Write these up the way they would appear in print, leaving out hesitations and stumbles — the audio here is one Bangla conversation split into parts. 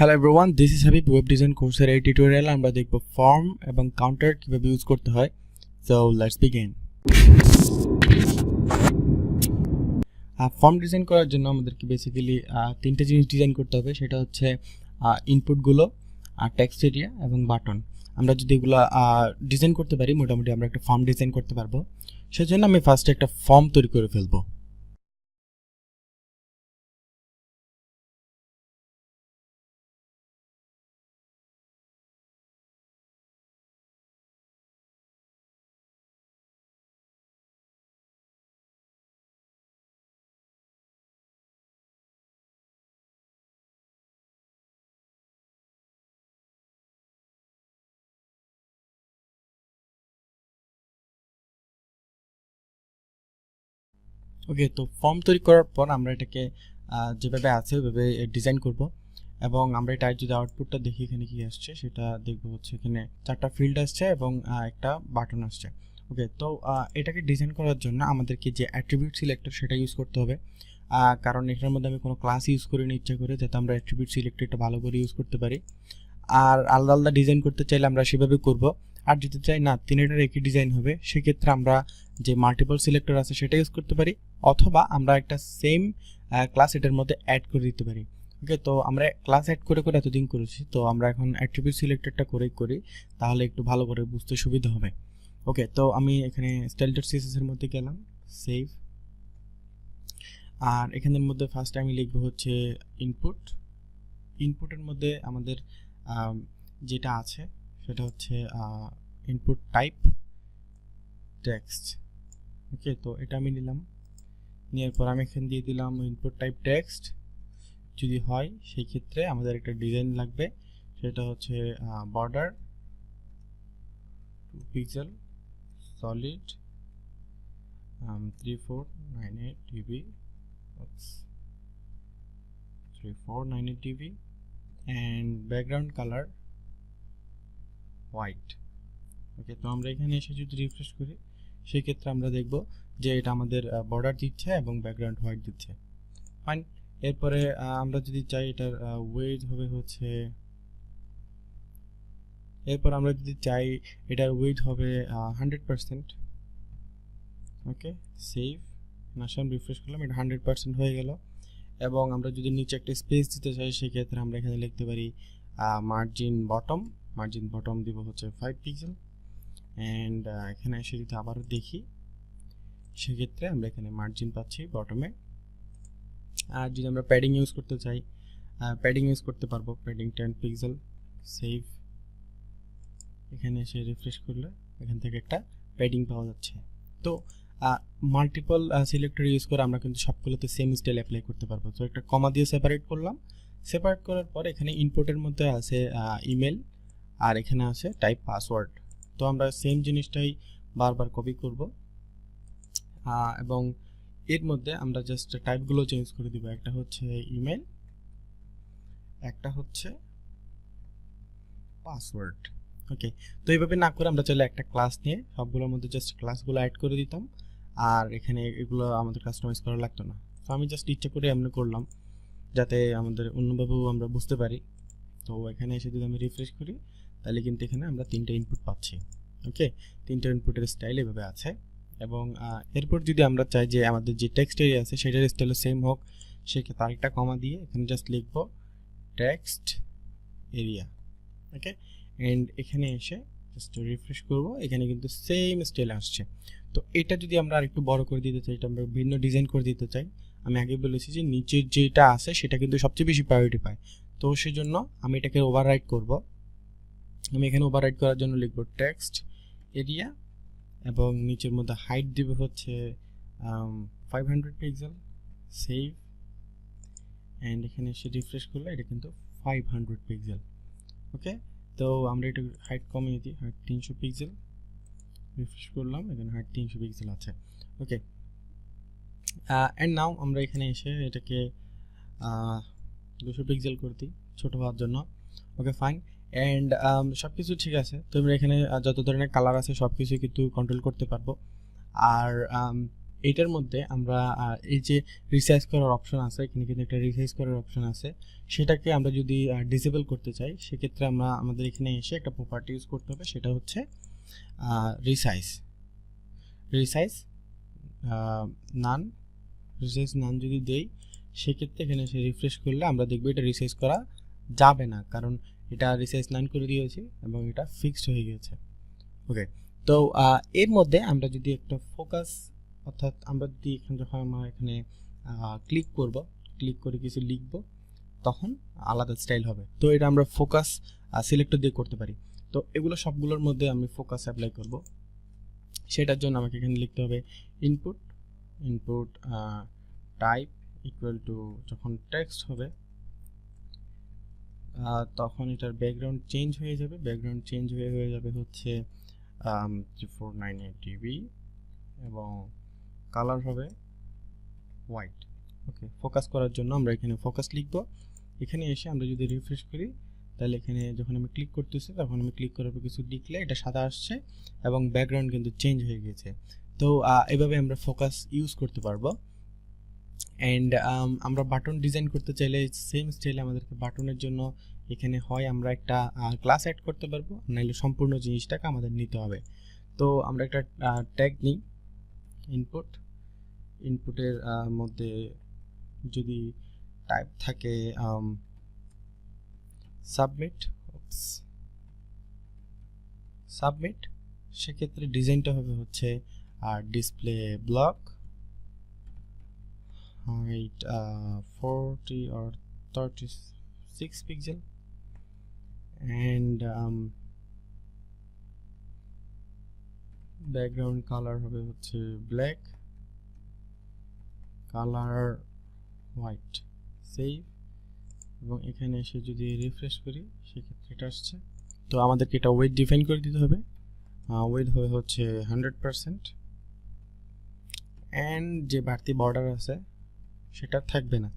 Hello everyone, this is Habib web design কোর্সের এই টিউটোরিয়ালে আমরা দেখব ফর্ম এবং কাউন্টার কিভাবে ইউজ করতে হয়। So let's begin. Form design করার জন্য আমাদেরকে বেসিক্যালি তিনটে জিনিস ডিজাইন করতে হবে। সেটা হচ্ছে ইনপুটগুলো, টেক্সট এরিয়া এবং বাটন। আমরা যদি এগুলো ডিজাইন করতে পারি, মোটামুটি আমরা একটা ফর্ম ডিজাইন করতে পারবো। সেজন্য আমি ফার্স্টে একটা ফর্ম তৈরি করে ফেলবো। ওকে, তো ফর্ম তৈরি করার পর আমরা এটাকে যেভাবে আছে ওইভাবে ডিজাইন করব এবং আমরা এটা যদি আউটপুটটা দেখি এখানে কি আসছে সেটা দেখব। হচ্ছে এখানে চারটা ফিল্ড আসছে এবং একটা বাটন আসছে। ওকে, তো এটাকে ডিজাইন করার জন্য আমাদেরকে যে অ্যাট্রিবিউট সিলেক্টর সেটা ইউজ করতে হবে, কারণ এটার মধ্যে আমি কোনো ক্লাস ইউজ করিনি ইচ্ছা করে, যাতে আমরা অ্যাট্রিবিউট সিলেক্টরটা ভালো করে ইউজ করতে পারি। আর আলাদা আলাদা ডিজাইন করতে চাইলে আমরা সেভাবে করব। আর যদি চাই না তিনটার একই ডিজাইন হবে, সেক্ষেত্রে আমরা যে মাল্টিপল সিলেক্টর আছে সেটা ইউজ করতে পারি, অথবা আমরা একটা সেম ক্লাস এটার মধ্যে অ্যাড করে দিতে পারি। ওকে, তো আমরা ক্লাস অ্যাড করে করে এতদিন করেছি, তো আমরা এখন অ্যাট্রিবিউট সিলেক্টরটা করেই করি, তাহলে একটু ভালো করে বুঝতে সুবিধা হবে। ওকে, তো আমি এখানে style.css এর মধ্যে গেলাম, সেভ। আর এখানের মধ্যে ফার্স্ট আমি লিখবো হচ্ছে ইনপুটের মধ্যে আমাদের যেটা আছে সেটা হচ্ছে ইনপুট টাইপ টেক্সট। ওকে, তো এটা আমি নিলাম, নেওয়ার পর আমি এখানে দিয়ে দিলাম ইনপুট টাইপ টেক্সট। যদি হয় সেই ক্ষেত্রে আমাদের একটা ডিজাইন লাগবে, সেটা হচ্ছে border 2 pixel solid 3498 dB 3498 dB and background color white. Okay, তো আমরা এখানে এসে যদি রিফ্রেশ করি সেই ক্ষেত্রে আমরা দেখব যে এটা আমাদের বর্ডার দিচ্ছে এবং ব্যাকগ্রাউন্ড হোয়াইট দিচ্ছে। ফাইন। এরপরে আমরা যদি চাই এটার ওয়েট হবে হচ্ছে, এরপর আমরা যদি চাই এটার ওয়েট হবে 100%। ওকে, সেভ। নাশাম রিফ্রেশ করলাম, এটা 100% হয়ে গেল। এবং আমরা যদি নিচে একটা স্পেস দিতে চাই সেক্ষেত্রে আমরা এখানে লিখতে পারি মার্জিন বটম দিব হচ্ছে 5 পিক্সেল। অ্যান্ড এখানে এসে যদি আবারও দেখি সেক্ষেত্রে আমরা এখানে মার্জিন পাচ্ছি বটমে। আর যদি আমরা প্যাডিং ইউজ করতে চাই, প্যাডিং ইউজ করতে পারবো, প্যাডিং 10 পিক্সেল। সেভ। এখানে এসে রিফ্রেশ করলে এখান থেকে একটা প্যাডিং পাওয়া যাচ্ছে। তো মাল্টিপল সিলেক্টর ইউজ করে আমরা কিন্তু সবগুলোতে সেম স্টাইল অ্যাপ্লাই করতে পারবো। তো একটা কমা দিয়ে সেপারেট করলাম। সেপারেট করার পর এখানে ইনপুটের মধ্যে আছে ইমেল, আর এখানে আছে টাইপ পাসওয়ার্ড। তো আমরা সেম জিনিসটাই বারবার কপি করব এবং এর মধ্যে আমরা জাস্ট টাইপগুলো চেঞ্জ করে দিব। একটা হচ্ছে ইমেল, একটা হচ্ছে পাসওয়ার্ড। ওকে, তো এইভাবে না করে আমরা চাইলে একটা ক্লাস নিয়ে সবগুলোর মধ্যে জাস্ট ক্লাসগুলো অ্যাড করে দিতাম, আর এখানে এগুলো আমাদের কাস্টমাইজ করা লাগতো না। তো আমি জাস্ট ইচ্ছা করে এমনি করলাম যাতে আমাদের অন্যভাবেও আমরা বুঝতে পারি। তো এখানে এসে যদি আমি রিফ্রেশ করি তাহলে কিন্তু এখানে আমরা তিনটে ইনপুট পাচ্ছি। ওকে, তিনটে ইনপুটের স্টাইল এভাবে আছে। এবং এরপর যদি আমরা চাই যে আমাদের যে টেক্সট এরিয়া আছে সেটার স্টাইলও সেম হোক, সেক্ষেত্রে আরেকটা কমা দিয়ে এখানে জাস্ট লিখব টেক্সট এরিয়া। ওকে, এন্ড এখানে এসে জাস্ট রিফ্রেশ করব, এখানে কিন্তু সেম স্টাইল আসছে। তো এটা যদি আমরা আরেকটু বড় করে দিতে চাই, এটা আমরা ভিন্ন ডিজাইন করে দিতে চাই, আমি আগে বলেছি যে নিচের যেটা আছে সেটা কিন্তু সবচেয়ে বেশি প্রায়োরিটি পায়। তো সেজন্য আমি এটাকে ওভাররাইট করব। আমি এখানে ওভাররাইট করার জন্য লিখব টেক্সট এরিয়া এবং নিচের মধ্যে হাইট দিব হচ্ছে 500 পিক্সেল। সেভ। অ্যান্ড এখানে এসে রিফ্রেশ করলে এটা কিন্তু 500 পিক্সেল। ওকে, তো আমরা এটা হাইট কমিয়ে দিই, হাইট 300 পিক্সেল। রিফ্রেশ করলাম, এখানে হাইট 300 পিক্সেল আছে। ওকে, অ্যান্ড নাও আমরা এখানে এসে এটাকে 200 পিক্সেল করে দিই ছোটো হওয়ার জন্য। ওকে, ফাইন। অ্যান্ড সব কিছু ঠিক আছে। তো আমরা এখানে যত ধরনের কালার আছে সব কিছুই কিন্তু কন্ট্রোল করতে পারবো। আর এটার মধ্যে আমরা এই যে রিসাইজ করার অপশন আছে, এখানে কিন্তু একটা রিসাইজ করার অপশন আছে, সেটাকে আমরা যদি ডিসেবল করতে চাই সেক্ষেত্রে আমরা আমাদের এখানে এসে একটা প্রপার্টি ইউজ করতে হবে, সেটা হচ্ছে রিসাইজ নান যদি দেই সেক্ষেত্রে এখানে এসে রিফ্রেশ করলে আমরা দেখব এটা রিসাইজ করা যাবে না, কারণ এটা রিসাইজ নান করে দিয়েছি এবং এটা ফিক্সড হয়ে গেছে। ওকে, তো এর মধ্যে আমরা যদি একটা ফোকাস, অর্থাৎ আমরা যদি এখানে যখন আমরা এখানে ক্লিক করে কিছু লিখব তখন আলাদা স্টাইল হবে। তো এটা আমরা ফোকাস সিলেক্টর দিয়ে করতে পারি। তো এগুলো সবগুলোর মধ্যে আমি ফোকাস অ্যাপ্লাই করব, সেটার জন্য আমাকে এখানে লিখতে হবে ইনপুট টাইপ ইকুয়াল টু, যখন টেক্সট হবে তখন এটার ব্যাকগ্রাউন্ড চেঞ্জ হয়ে যাবে, হয়ে যাবে হচ্ছে 3498 dB এবং কালার হবে হোয়াইট। ওকে, ফোকাস করার জন্য আমরা এখানে ফোকাস লিখব। এখানে এসে আমরা যদি রিফ্রেশ করি তাহলে এখানে যখন আমি ক্লিক করতেছি তখন আমি ক্লিক করার পর কিছু লিখলে এটা সাদা আসছে এবং ব্যাকগ্রাউন্ড কিন্তু চেঞ্জ হয়ে গেছে। তো এভাবে আমরা ফোকাস ইউজ করতে পারবো। অ্যান্ড আমরা বাটন ডিজাইন করতে চাইলে সেম স্টাইলে আমাদেরকে বাটনের জন্য এখানে হয় আমরা একটা ক্লাস অ্যাড করতে পারবো, নাহলে সম্পূর্ণ জিনিসটাকে আমাদের নিতে হবে। তো আমরা একটা ট্যাগ নিই ইনপুটের মধ্যে যদি টাইপ থাকে সাবমিট, সেক্ষেত্রে ডিজাইনটা হবে হচ্ছে display block, height 40 or 36 pixel, and background color হবে হচ্ছে black, color white, save, এবং এখানে এসে যদি রিফ্রেশ করি সেক্ষেত্রে এটা আসছে। তো আমাদেরকে এটা ওয়েট ডিফাইন করে দিতে হবে, ওয়েট হবে হচ্ছে 100%, অ্যান্ড যে বাড়তি বর্ডার আছে সেটা থাকবে না,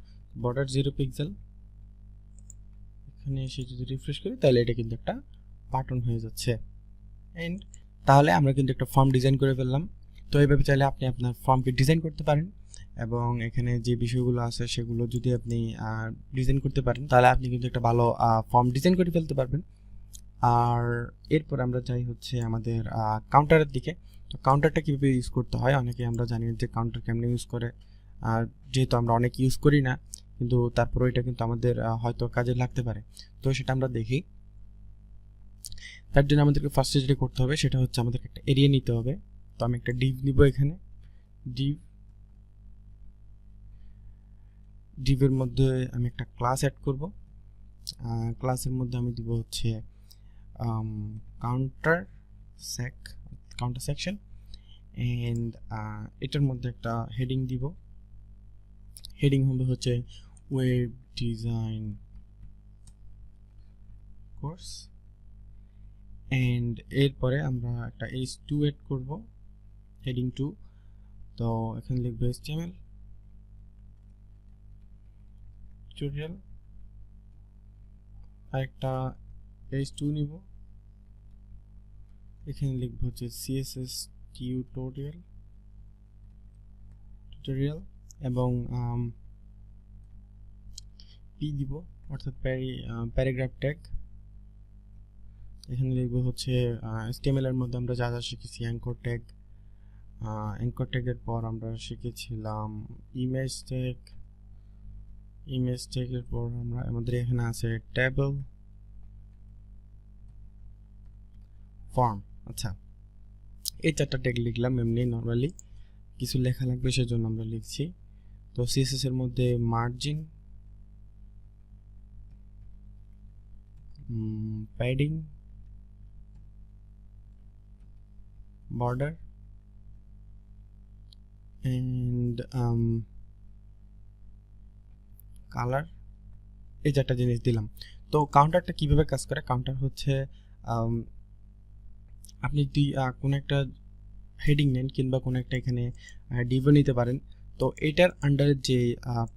বর্ডার 0 পিক্সেল। এখানে এসে যদি রিফ্রেশ করি তাহলে এটা কিন্তু একটা বাটন হয়ে যাচ্ছে। এন্ড তাহলে আমরা কিন্তু একটা ফর্ম ডিজাইন করে ফেললাম। তো এইভাবে চাইলে আপনি আপনার ফর্মকে ডিজাইন করতে পারেন এবং এখানে যে বিষয়গুলো আছে সেগুলো যদি আপনি ডিজাইন করতে পারেন তাহলে আপনি কিন্তু একটা ভালো ফর্ম ডিজাইন করে ফেলতে পারবেন। আর এরপর আমরা যাই হচ্ছে আমাদের কাউন্টারের দিকে। তো কাউন্টারটা কীভাবে ইউজ করতে হয়, অনেকে আমরা জানি যে কাউন্টার কেমনে ইউজ করে, আর যেহেতু আমরা অনেক ইউজ করি না কিন্তু তারপরেও এটা কিন্তু আমাদের হয়তো কাজে লাগতে পারে। তো সেটা আমরা দেখি। তার জন্য আমাদেরকে ফার্স্টে যেটা করতে হবে সেটা হচ্ছে আমাদেরকে একটা এরিয়া নিতে হবে। তো আমি একটা ডিভ নিব, এখানে ডিভের মধ্যে আমি একটা ক্লাস অ্যাড করব। ক্লাসের মধ্যে আমি দিব হচ্ছে কাউন্টার সেকশন, এন্ড এটার মধ্যে একটা হেডিং দিব। হেডিং হবে হচ্ছে ওয়েব ডিজাইন কোর্স, এন্ড এরপরে আমরা একটা h2 এড করব, হেডিং 2। তো এখানে লিখব HTML টিউটোরিয়াল, আরেকটা h2 নিব, এখানে লিখব হচ্ছে CSS টিউটোরিয়াল এবং পি দিব, অর্থাৎ প্যারাগ্রাফ ট্যাগ। এখানে লিখব হচ্ছে HTML এর মধ্যে আমরা যা যা শিখেছি, অ্যাঙ্কর ট্যাগের পর আমরা শিখেছিলাম ইমেজ ট্যাগের পর আমাদের এখানে আছে টেবল, ফর্ম। আচ্ছা, এই চারটা ট্যাগ লিখলাম এমনি নর্মালি, কিছু লেখা লাগবে সেজন্য আমরা লিখছি। তো CSS এর মধ্যে margin, padding, border and colour, এই চারটা জিনিস দিলাম। তো কাউন্টারটা কিভাবে কাজ করে, কাউন্টার হচ্ছে আপনি যদি কোনো একটা হেডিং নেন কিংবা কোনো একটা এখানে ডিভও নিতে পারেন, তো এটার আন্ডারে যে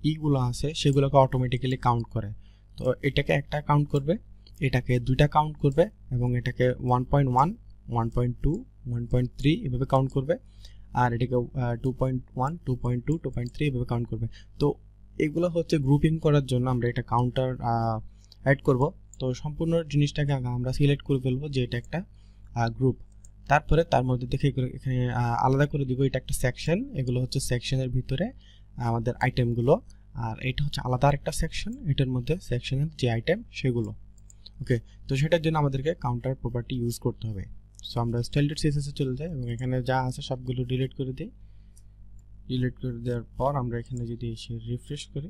পিগুলো আছে সেগুলোকে অটোমেটিক্যালি কাউন্ট করে। তো এটাকে একটা কাউন্ট করবে, এটাকে দুইটা কাউন্ট করবে এবং এটাকে 1.1, 1.2, 1.3 এভাবে কাউন্ট করবে। আর এটাকে 2.1 2.2 2.3 এভাবে কাউন্ট করবে। তো এগুলো হচ্ছে গ্রুপিং করার জন্য আমরা এটা কাউন্টার অ্যাড করব। তো সম্পূর্ণ জিনিসটাকে আমরা সিলেক্ট করে ফেলবো যে এটা একটা গ্রুপ, তারপরে তার মধ্যে দেখে এখানে আলাদা করে দিব এটা একটা সেকশন, এগুলো হচ্ছে সেকশনের ভিতরে আমাদের আইটেমগুলো, আর এটা হচ্ছে আলাদা আরেকটা সেকশন, এটার মধ্যে সেকশনের যে আইটেম সেগুলো। ওকে, তো সেটার জন্য আমাদেরকে কাউন্টার প্রপার্টি ইউজ করতে হবে। সো আমরা style.css এ চলে যাই এবং এখানে যা আছে সবগুলো ডিলিট করে দিই। ডিলিট করে দেওয়ার পর আমরা এখানে যদি এসে রিফ্রেশ করি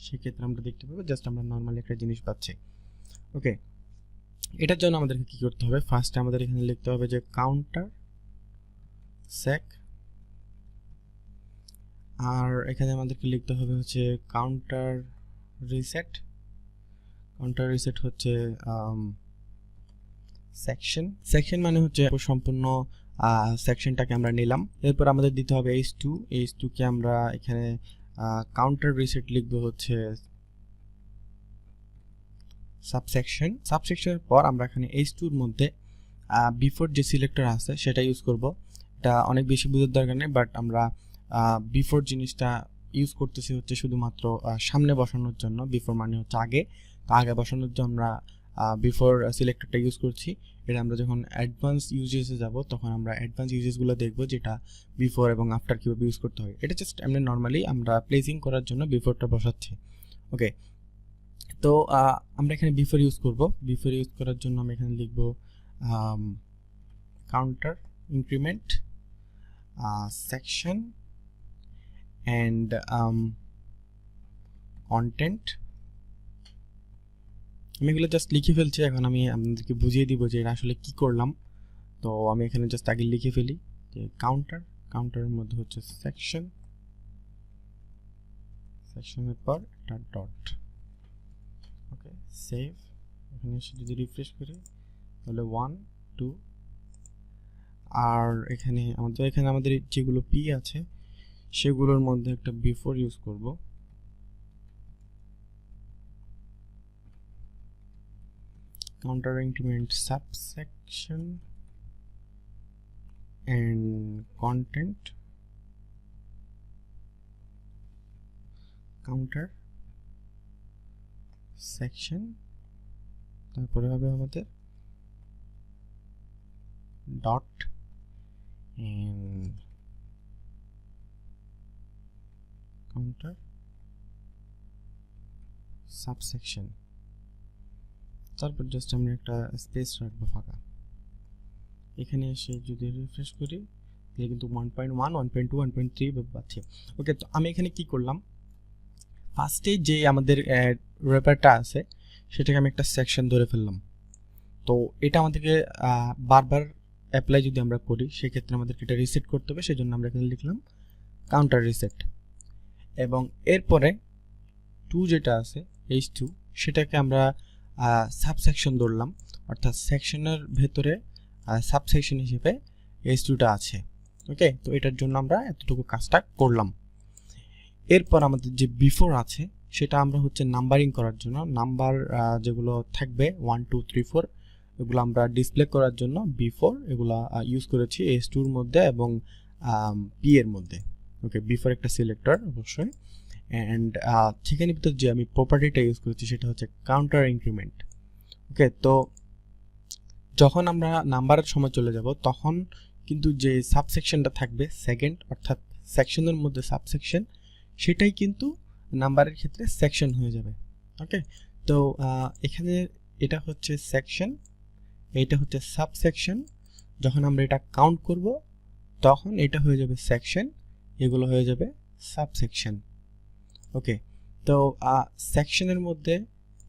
সেক্ষেত্রে আমরা দেখতে পাবো জাস্ট আমরা নর্মালি একটা জিনিস পাচ্ছি। ওকে, এটার জন্য আমাদেরকে কি করতে হবে, ফার্স্টে আমাদের এখানে লিখতে হবে যে কাউন্টার সেক, আর এখানে আমাদেরকে লিখতে হবে হচ্ছে কাউন্টার রিসেট। কাউন্টার রিসেট হচ্ছে সেকশন মানে হচ্ছে সম্পূর্ণ সেকশনটাকে আমরা নিলাম। এরপর আমাদের দিতে হবে h2 কে আমরা এখানে কাউন্টার রিসেট লিখবো হচ্ছে সাবসেকশনের পর আমরা এখানে h2 এর মধ্যে বিফোর যে সিলেক্টর আছে সেটা ইউজ করব। এটা অনেক বেশি বুঝার দরকার নেই, বাট আমরা বিফোর জিনিসটা ইউজ করতেছি হচ্ছে শুধুমাত্র সামনে বসানোর জন্য। বিফোর মানে হচ্ছে আগে, তো আগে বসানোর জন্য আমরা বিফোর সিলেক্টরটা ইউজ করছি। এটা আমরা যখন অ্যাডভান্স ইউজেসে যাব তখন আমরা অ্যাডভান্স ইউজেসগুলো দেখব যেটা বিফোর এবং আফটার কীভাবে ইউজ করতে হয়। এটা জাস্ট এমনি নর্মালি আমরা প্লেসিং করার জন্য বিফোরটা বসাচ্ছি। ওকে, তো আমরা এখানে বিফোর ইউজ করব। বিফোর ইউজ করার জন্য আমরা এখানে লিখব counter increment section and content. আমি এগুলো জাস্ট লিখে ফেলছি, এখন আমি আপনাদেরকে বুঝিয়ে দিব যে এটা আসলে কি করলাম। তো আমি এখানে জাস্ট আগে লিখে ফেলি যে কাউন্টারের মধ্যে হচ্ছে সেকশনের পর একটা ডট। ওকে, সেভ। এখানে এসে যদি রিফ্রেশ করি তাহলে 1 2, আর এখানে আমাদের যেগুলো পি আছে সেগুলোর মধ্যে একটা বিফোর ইউজ করব। Counter increment subsection and content counter section, তারপরে হবে আমাদের ডট and counter subsection, তারপর জাস্ট আমরা একটা স্পেস রাখবো ফাঁকা। এখানে এসে যদি রিফ্রেশ করি তাহলে কিন্তু 1.1 1.2 1.3 পাচ্ছি। ওকে, তো আমি এখানে কি করলাম, ফার্স্টে যে আমাদের রেপারটা আছে সেটাকে আমি একটা সেকশন ধরে ফেললাম। তো এটা আমাদেরকে বারবার অ্যাপ্লাই যদি আমরা করি সেক্ষেত্রে আমাদেরকে এটা রিসেট করতে হবে, সেজন্য আমরা এখানে লিখলাম কাউন্টার রিসেট। এবং এরপরে 2 যেটা আছে h2 সেটাকে আমরা সাবসেকশন ধরলাম, অর্থাৎ সেকশনের ভেতরে সাবসেকশন হিসেবে h2টা আছে। ওকে, তো এটার জন্য আমরা এতটুকু কাজটা করলাম। এরপর আমাদের যে বিফোর আছে সেটা আমরা হচ্ছে নাম্বারিং করার জন্য, নাম্বার যেগুলো থাকবে 1 2 3 4 এগুলো আমরা ডিসপ্লে করার জন্য বিফোর এগুলো ইউজ করেছি h2 এর মধ্যে এবং পি এর মধ্যে। ওকে, বিফোর একটা সিলেক্টর অবশ্যই, অ্যান্ড সেখানে ভিতর যে আমি প্রপার্টিটা ইউজ করেছি সেটা হচ্ছে কাউন্টার ইনক্রিমেন্ট। ওকে, তো যখন আমরা নাম্বারের সময় চলে যাব তখন কিন্তু যে সাবসেকশনটা থাকবে সেকেন্ড, অর্থাৎ সেকশনের মধ্যে সাবসেকশন, সেটাই কিন্তু নাম্বারের ক্ষেত্রে সেকশন হয়ে যাবে। ওকে, তো এখানে এটা হচ্ছে সেকশন, এইটা হচ্ছে সাবসেকশন। যখন আমরা এটা কাউন্ট করব তখন এটা হয়ে যাবে সেকশন, এগুলো হয়ে যাবে সাবসেকশন। ওকে, তো সেকশনের মধ্যে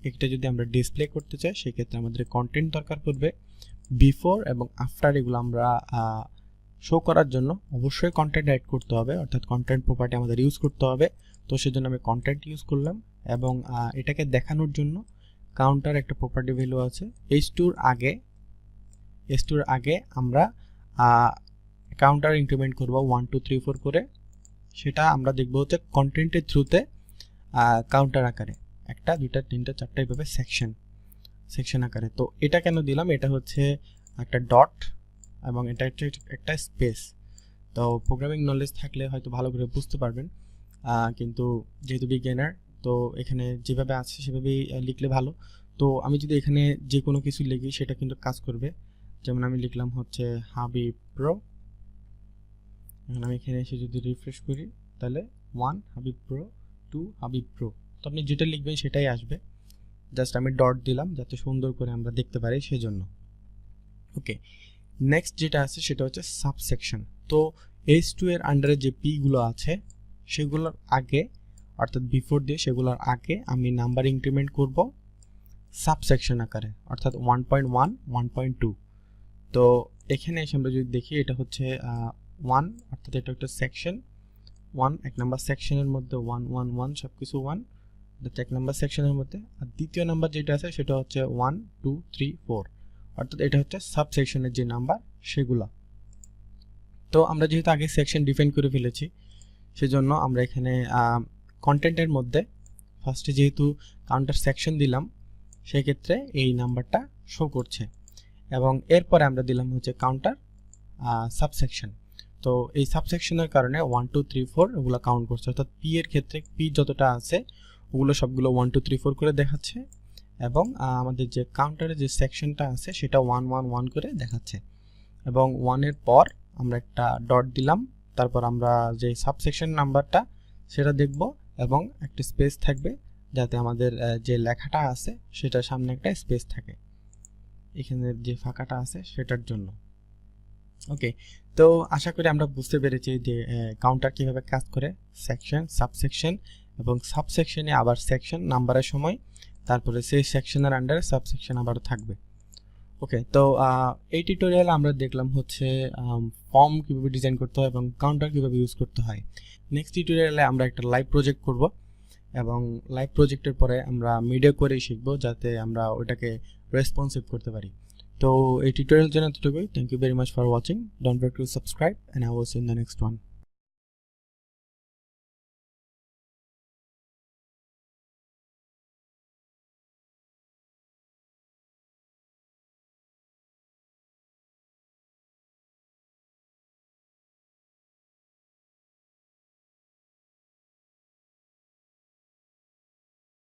একটা যদি আমরা ডিসপ্লে করতে চাই সেক্ষেত্রে আমাদের কন্টেন্ট দরকার পড়বে। বিফোর এবং আফটার এগুলো আমরা শো করার জন্য অবশ্যই কন্টেন্ট অ্যাড করতে হবে, অর্থাৎ কন্টেন্ট প্রপার্টি আমাদের ইউজ করতে হবে। তো সেজন্য আমি কন্টেন্ট ইউজ করলাম এবং এটাকে দেখানোর জন্য কাউন্টার একটা প্রপার্টি ভ্যালু আছে। h2 এর আগে আমরা কাউন্টার ইনক্রিমেন্ট করব 1 2 3 4 করে, সেটা আমরা দেখব হচ্ছে কন্টেন্টের থ্রুতে কাউন্টার আকারে 1টা 2টা 3টা 4টা এইভাবে সেকশন আকারে। তো এটা কেন দিলাম, এটা হচ্ছে একটা ডট এবং এটা হচ্ছে একটা স্পেস। তো প্রোগ্রামিং নলেজ থাকলে হয়তো ভালো করে বুঝতে পারবেন, কিন্তু যেহেতু বিগিনার তো এখানে যেভাবে আছে সেভাবেই লিখলে ভালো। তো আমি যদি এখানে যে কোনো কিছু লিখি সেটা কিন্তু কাজ করবে। যেমন আমি লিখলাম হচ্ছে হাবিবপ্রো, এখন আমি এখানে এসে যদি রিফ্রেশ করি তাহলে 1 হাবিবপ্রো, 2 হাবিবপ্রো, তো আপনি যেটা লিখবেন সেটাই আসবে। জাস্ট আমি ডট দিলাম যাতে সুন্দর করে আমরা দেখতে পারি সেজন্য। ওকে, নেক্সট যেটা আছে সেটা হচ্ছে সাবসেকশন। তো H2 এর আন্ডারে যে পি গুলো আছে সেগুলোর আগে, অর্থাৎ বিফোর দিয়ে সেগুলোর আগে আমি নাম্বার ইনক্রিমেন্ট করব সাবসেকশন আকারে, অর্থাৎ 1.1 1.2। তো এখানে এসে আমরা যদি দেখি এটা হচ্ছে 1, অর্থাৎ এটা একটা সেকশন 1, এক নাম্বার সেকশনের মধ্যে 1 1 1 সব কিছু 1, এটা এক নাম্বার সেকশনের মধ্যে। আর দ্বিতীয় নাম্বার যেটা আছে সেটা হচ্ছে 1 2 3 4, অর্থাৎ এটা হচ্ছে সাবসেকশনের যে নাম্বার সেগুলো। তো আমরা যেহেতু আগে সেকশন ডিফাইন করে ফেলেছি সেজন্য আমরা এখানে কন্টেন্টের মধ্যে ফার্স্টে যেহেতু কাউন্টার সেকশন দিলাম সেক্ষেত্রে এই নাম্বারটা শো করছে, এবং এরপরে আমরা দিলাম হচ্ছে কাউন্টার সাবসেকশন। তো এই সাবসেকশনের কারণে 1 2 3 4 ওগুলো কাউন্ট করছে, অর্থাৎ পি এর ক্ষেত্রে পি যতটা আছে ওগুলো সবগুলো 1 2 3 4 করে দেখাচ্ছে, এবং আমাদের যে কাউন্টারে যে সেকশনটা আছে সেটা 1 1 1 করে দেখাচ্ছে। এবং 1 এর পর আমরা একটা ডট দিলাম, তারপর আমরা যে সাবসেকশন নাম্বারটা সেটা দেখব, এবং একটা স্পেস থাকবে যাতে আমাদের যে লেখাটা আছে সেটার সামনে একটা স্পেস থাকে এখানে যে ফাঁকাটা আছে সেটার জন্য। ওকে, তো আশা করি আমরা বুঝতে পেরেছি যে কাউন্টার কিভাবে কাজ করে, সেকশন, সাবসেকশন, এবং সাবসেকশনে আবার সেকশন নাম্বারের সময় তারপরে সেই সেকশনের আন্ডারে সাবসেকশন আবার থাকবে। ওকে, তো এই টিউটোরিয়ালে আমরা দেখলাম হচ্ছে ফর্ম কিভাবে ডিজাইন করতে হয় এবং কাউন্টার কিভাবে ইউজ করতে হয়। নেক্সট টিউটোরিয়ালে আমরা একটা লাইভ প্রজেক্ট করব, এবং লাইভ প্রজেক্টের পরে আমরা মিডিয়া করে শিখব যাতে আমরা ওটাকে রেসপন্সিভ করতে পারি। তো এই টিউটোরিয়াল জন্য এতটুকুই। Thank you very much for watching. Don't forget to subscribe, and I will see you in the next one.